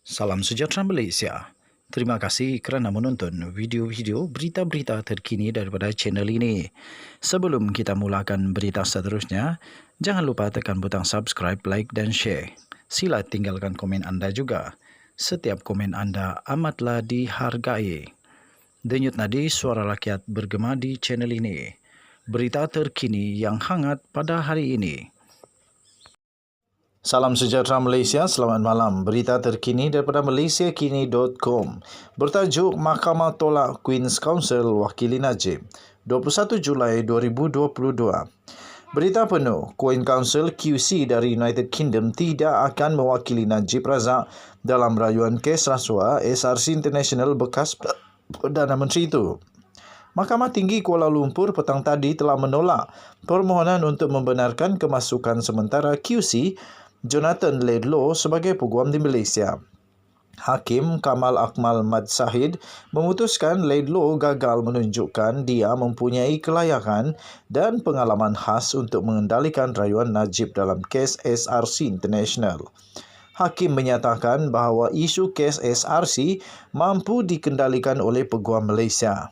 Salam sejahtera Malaysia. Terima kasih kerana menonton video-video berita-berita terkini daripada channel ini. Sebelum kita mulakan berita seterusnya, jangan lupa tekan butang subscribe, like dan share. Sila tinggalkan komen anda juga. Setiap komen anda amatlah dihargai. Denyut nadi suara rakyat bergema di channel ini. Berita terkini yang hangat pada hari ini. Salam sejahtera Malaysia, selamat malam. Berita terkini daripada malaysiakini.com. Bertajuk Mahkamah Tolak Queen's Counsel Wakili Najib, 21 Julai 2022. Berita penuh, Queen Counsel QC dari United Kingdom tidak akan mewakili Najib Razak dalam rayuan kes rasuah SRC International bekas Perdana Menteri itu. Mahkamah Tinggi Kuala Lumpur petang tadi telah menolak permohonan untuk membenarkan kemasukan sementara QC Jonathan Laidlaw sebagai peguam di Malaysia. Hakim Kamal Akmal Mad Sahid memutuskan Laidlaw gagal menunjukkan dia mempunyai kelayakan dan pengalaman khas untuk mengendalikan rayuan Najib dalam kes SRC International. Hakim menyatakan bahawa isu kes SRC mampu dikendalikan oleh peguam Malaysia.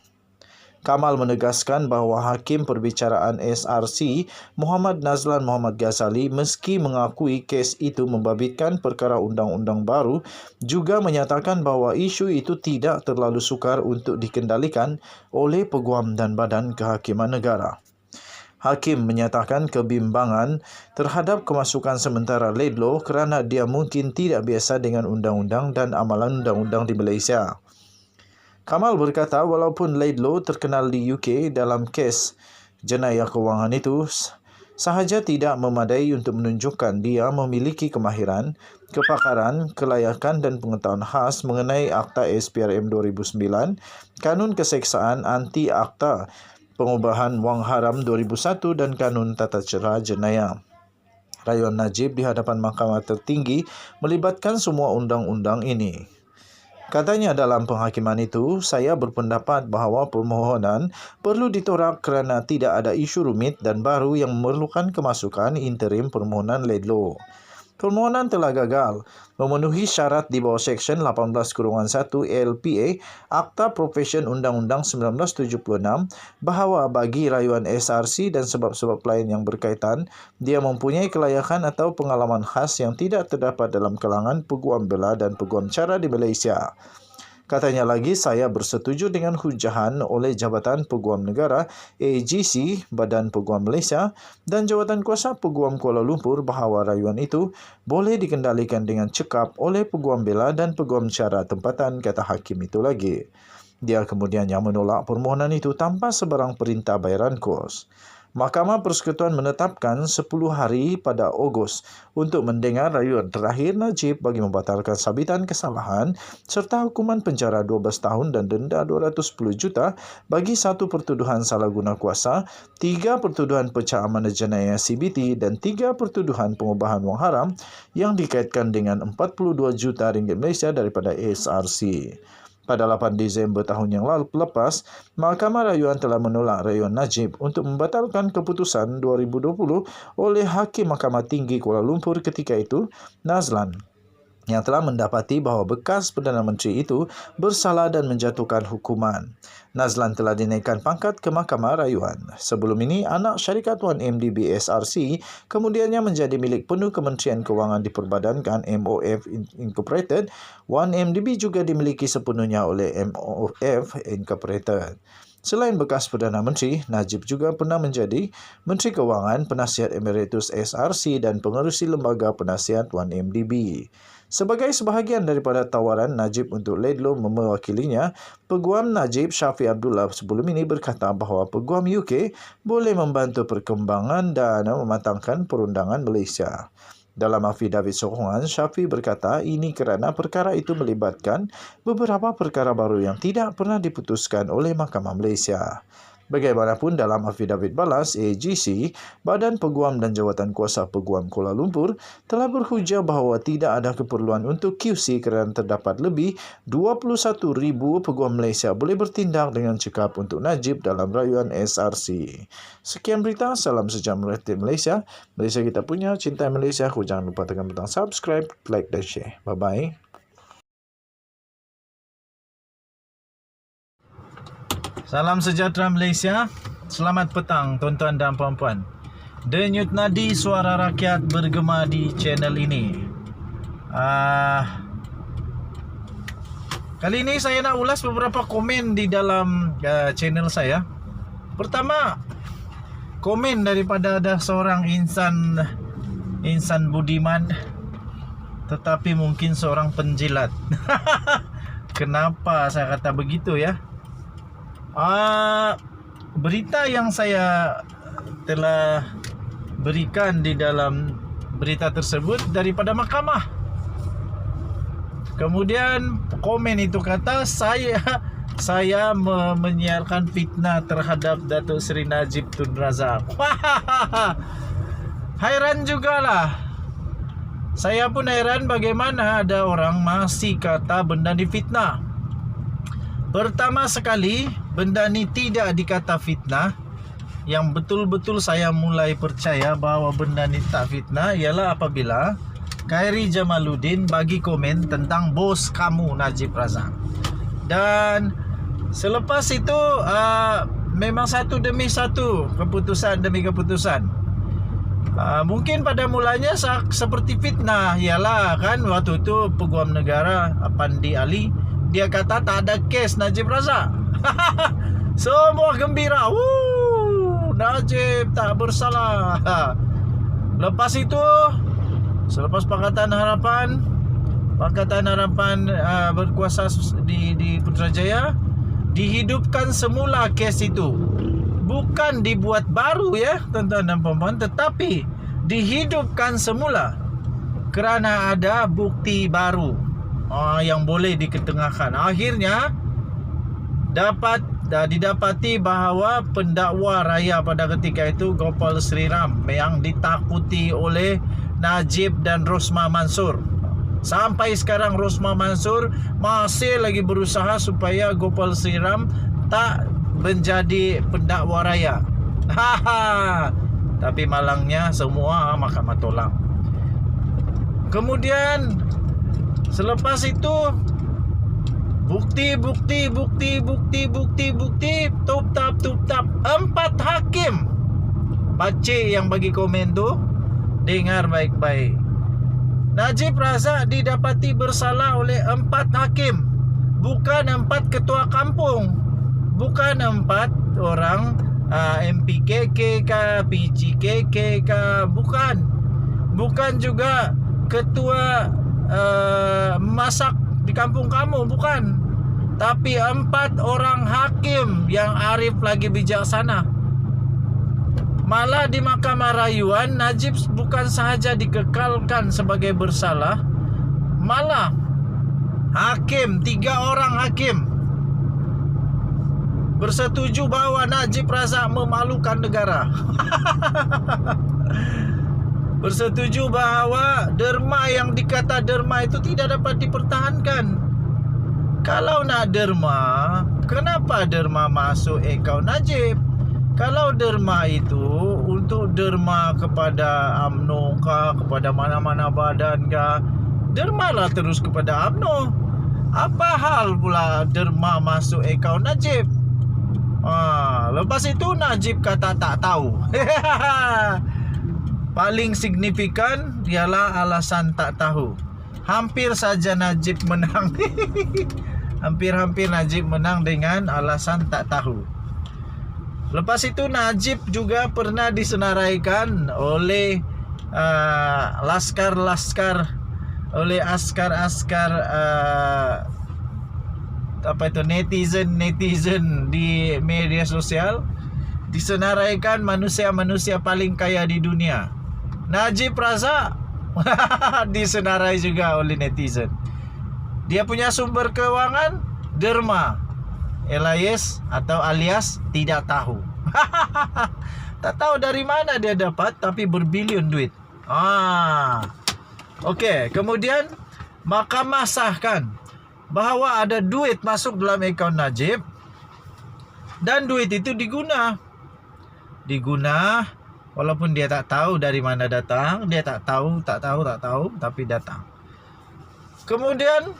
Kamal menegaskan bahawa Hakim Perbicaraan SRC Muhammad Nazlan Muhammad Ghazali meski mengakui kes itu membabitkan perkara undang-undang baru juga menyatakan bahawa isu itu tidak terlalu sukar untuk dikendalikan oleh peguam dan badan kehakiman negara. Hakim menyatakan kebimbangan terhadap kemasukan sementara Laidlaw kerana dia mungkin tidak biasa dengan undang-undang dan amalan undang-undang di Malaysia. Kamal berkata walaupun Laidlaw terkenal di UK dalam kes jenayah kewangan itu, sahaja tidak memadai untuk menunjukkan dia memiliki kemahiran, kepakaran, kelayakan dan pengetahuan khas mengenai Akta SPRM 2009, Kanun Keseksaan Anti-Akta Pengubahan Wang Haram 2001 dan Kanun Tata Cara Jenayah. Rayuan Najib di hadapan Mahkamah Tertinggi melibatkan semua undang-undang ini. Katanya dalam penghakiman itu, saya berpendapat bahawa permohonan perlu ditolak kerana tidak ada isu rumit dan baru yang memerlukan kemasukan interim permohonan Laidlaw. Permohonan telah gagal memenuhi syarat di bawah Seksyen 18-1 LPA Akta Profession Undang-Undang 1976 bahawa bagi rayuan SRC dan sebab-sebab lain yang berkaitan, dia mempunyai kelayakan atau pengalaman khas yang tidak terdapat dalam kalangan peguam bela dan peguam cara di Malaysia. Katanya lagi, saya bersetuju dengan hujahan oleh Jabatan Peguam Negara AGC Badan Peguam Malaysia dan Jawatan Kuasa Peguam Kuala Lumpur bahawa rayuan itu boleh dikendalikan dengan cekap oleh peguam bela dan peguam cara tempatan, kata hakim itu lagi. Dia kemudian yang menolak permohonan itu tanpa sebarang perintah bayaran kos. Mahkamah Persekutuan menetapkan 10 hari pada Ogos untuk mendengar rayuan terakhir Najib bagi membatalkan sabitan kesalahan serta hukuman penjara 12 tahun dan denda 210 juta bagi 1 pertuduhan salah guna kuasa, 3 pertuduhan pecah amanah jenayah CBT dan 3 pertuduhan pengubahan wang haram yang dikaitkan dengan 42 juta ringgit Malaysia daripada SRC. Pada 8 Disember tahun yang lepas, Mahkamah Rayuan telah menolak rayuan Najib untuk membatalkan keputusan 2020 oleh Hakim Mahkamah Tinggi Kuala Lumpur ketika itu, Nazlan, yang telah mendapati bahawa bekas Perdana Menteri itu bersalah dan menjatuhkan hukuman. Nazlan telah dinaikkan pangkat ke Mahkamah Rayuan. Sebelum ini, anak syarikat 1MDB SRC kemudiannya menjadi milik penuh Kementerian Kewangan diperbadankan MOF Incorporated. 1MDB juga dimiliki sepenuhnya oleh MOF Incorporated. Selain bekas Perdana Menteri, Najib juga pernah menjadi Menteri Kewangan, Penasihat Emeritus SRC dan Pengerusi Lembaga Penasihat 1MDB. Sebagai sebahagian daripada tawaran Najib untuk Laidlaw mewakilinya, Peguam Najib Shafie Abdullah sebelum ini berkata bahawa Peguam UK boleh membantu perkembangan dan mematangkan perundangan Malaysia. Dalam afidavit sokongan, Shafie berkata ini kerana perkara itu melibatkan beberapa perkara baru yang tidak pernah diputuskan oleh Mahkamah Malaysia. Bagaimanapun dalam afidavit balas, AGC, Badan Peguam dan Jawatan Kuasa Peguam Kuala Lumpur telah berhujah bahawa tidak ada keperluan untuk QC kerana terdapat lebih 21,000 peguam Malaysia boleh bertindak dengan cekap untuk Najib dalam rayuan SRC. Sekian berita, salam sejam rakyat Malaysia. Malaysia kita punya, cintai Malaysia. Jangan lupa tekan butang subscribe, like dan share. Bye-bye. Salam sejahtera Malaysia. Selamat petang tuan-tuan dan puan-puan. Denyut nadi suara rakyat bergema di channel ini. Kali ini saya nak ulas beberapa komen di dalam channel saya. Pertama, komen daripada ada seorang insan budiman, tetapi mungkin seorang penjilat. Kenapa saya kata begitu ya? Berita yang saya telah berikan di dalam berita tersebut daripada mahkamah. Kemudian komen itu kata saya menyiarkan fitnah terhadap Datuk Seri Najib Tun Razak. Hairan jugalah. Saya pun hairan bagaimana ada orang masih kata benda ni fitnah. Pertama sekali, benda ni tidak dikata fitnah. Yang betul-betul saya mulai percaya bahawa benda ni tak fitnah ialah apabila Khairi Jamaluddin bagi komen tentang bos kamu Najib Razak. Dan selepas itu memang satu demi satu, keputusan demi keputusan. Mungkin pada mulanya seperti fitnah, ialah kan waktu itu Peguam Negara Pandi Ali, dia kata tak ada kes Najib Razak. Semua gembira. Najib tak bersalah. Lepas itu, selepas Pakatan Harapan berkuasa di Putrajaya, dihidupkan semula kes itu. Bukan dibuat baru ya tuan-tuan dan puan-puan, tetapi dihidupkan semula kerana ada bukti baru yang boleh diketengahkan. Akhirnya didapati bahawa pendakwa raya pada ketika itu Gopal Sriram yang ditakuti oleh Najib dan Rosmah Mansur. Sampai sekarang Rosmah Mansur masih lagi berusaha supaya Gopal Sriram tak menjadi pendakwa raya. Tapi malangnya semua mahkamah tolak. Kemudian selepas itu bukti tap 4 hakim. Pakcik yang bagi komen tu dengar baik-baik. Najib Razak didapati bersalah oleh 4 hakim, bukan 4 ketua kampung, bukan 4 orang MPKK ke PGKK ke, bukan juga ketua masak di kampung kamu, bukan. Tapi 4 orang hakim yang arif lagi bijaksana. Malah di Mahkamah Rayuan, Najib bukan sahaja dikekalkan sebagai bersalah, malah 3 orang hakim bersetuju bahawa Najib Razak memalukan negara. Bersetuju bahawa derma yang dikata derma itu tidak dapat dipertahankan. Kalau nak derma, kenapa derma masuk akaun Najib? Kalau derma itu untuk derma kepada UMNO kah, kepada mana-mana badan kah, dermalah terus kepada UMNO. Apa hal pula derma masuk akaun Najib? Lepas itu Najib kata tak tahu. Paling signifikan ialah alasan tak tahu. Hampir saja Najib menang. Hampir-hampir Najib menang dengan alasan tak tahu. Lepas itu Najib juga pernah disenaraikan oleh askar-askar netizen di media sosial, disenaraikan manusia-manusia paling kaya di dunia. Najib Razak disenarai juga oleh netizen. Dia punya sumber keuangan derma, alias tidak tahu. Tak tahu dari mana dia dapat, tapi berbilion duit. Okey, kemudian mahkamah sahkan bahawa ada duit masuk dalam akaun Najib, dan duit itu diguna walaupun dia tak tahu dari mana datang. Dia tak tahu, tapi datang. Kemudian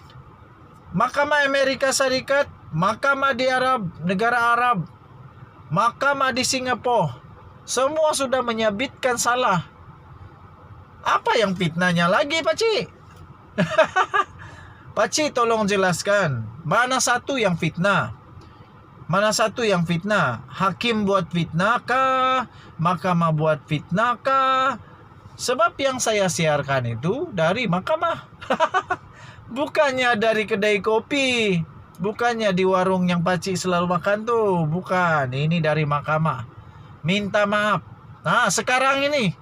Mahkamah Amerika Syarikat mahkamah di negara Arab, mahkamah di Singapura, semua sudah menyabitkan salah. Apa yang fitnahnya lagi, Pakcik? Pakcik tolong jelaskan, mana satu yang fitnah? Mana satu yang fitnah? Hakim buat fitnah kah? Mahkamah buat fitnah kah? Sebab yang saya siarkan itu dari mahkamah. Bukannya dari kedai kopi, bukannya di warung yang Pakcik selalu makan tuh. Bukan, ini dari mahkamah. Minta maaf. Nah, sekarang ini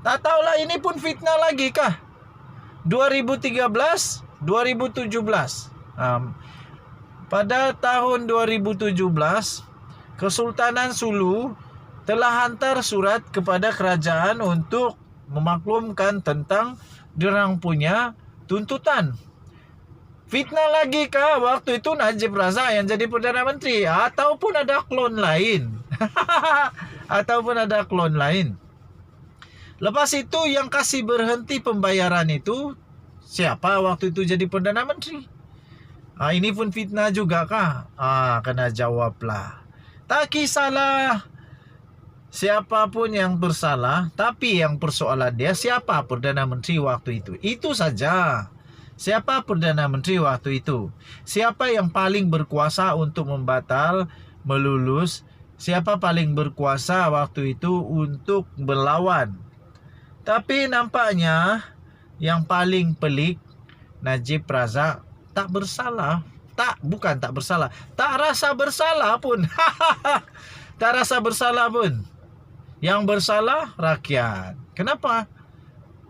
tak tahulah ini pun fitnah lagi kah? 2013, 2017. Pada tahun 2017, Kesultanan Sulu telah hantar surat kepada kerajaan untuk memaklumkan tentang dirang punya tuntutan. Fitnah lagi kah waktu itu Najib Razak yang jadi Perdana Menteri? Ataupun ada klon lain? Ataupun ada klon lain? Lepas itu yang kasih berhenti pembayaran itu siapa waktu itu jadi Perdana Menteri? Ini pun fitnah juga kah? Kena jawablah. Tak kisahlah siapapun yang bersalah, tapi yang persoalan dia siapa Perdana Menteri waktu itu. Itu saja. Siapa Perdana Menteri waktu itu? Siapa yang paling berkuasa untuk membatal, melulus? Siapa paling berkuasa waktu itu untuk berlawan? Tapi nampaknya yang paling pelik, Najib Razak tak bersalah. Bukan tak bersalah, tak rasa bersalah pun. Tak rasa bersalah pun. Yang bersalah rakyat. Kenapa?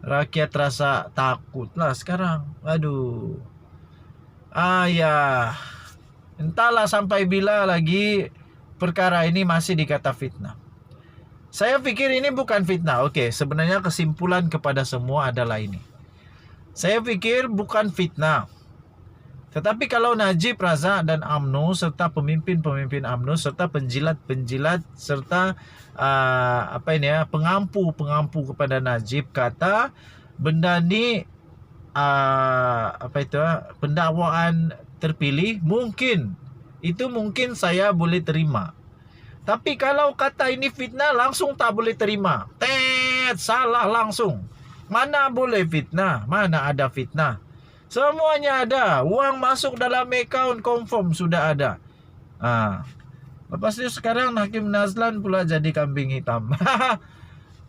Rakyat rasa takutlah sekarang. Aduh. Ya. Entahlah sampai bila lagi perkara ini masih dikata fitnah. Saya pikir ini bukan fitnah. Oke, sebenarnya kesimpulan kepada semua adalah ini. Saya pikir bukan fitnah. Tetapi kalau Najib Razak dan UMNO serta pemimpin-pemimpin UMNO serta penjilat-penjilat serta pengampu kepada Najib kata benda ni pendakwaan terpilih, mungkin saya boleh terima. Tapi kalau kata ini fitnah, langsung tak boleh terima. Salah langsung. Mana boleh fitnah? Mana ada fitnah? Semuanya ada. Uang masuk dalam akaun confirm sudah ada. Lepas itu sekarang Hakim Nazlan pula jadi kambing hitam.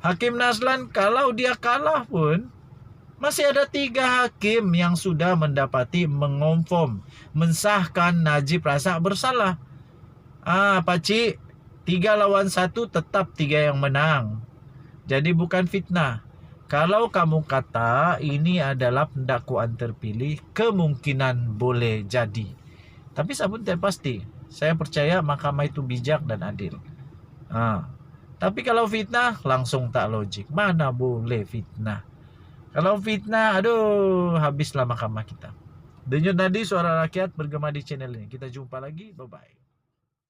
Hakim Nazlan kalau dia kalah pun masih ada 3 hakim yang sudah mendapati mengonfirm, mensahkan Najib Razak bersalah. Pakcik, 3 lawan 1 tetap 3 yang menang. Jadi bukan fitnah. Kalau kamu kata ini adalah pendakwaan terpilih, kemungkinan boleh jadi. Tapi saya pun tidak pasti. Saya percaya mahkamah itu bijak dan adil. Tapi kalau fitnah, langsung tak logik. Mana boleh fitnah? Kalau fitnah, aduh, habislah mahkamah kita. Denyut nadi suara rakyat bergema di channel ini. Kita jumpa lagi. Bye-bye.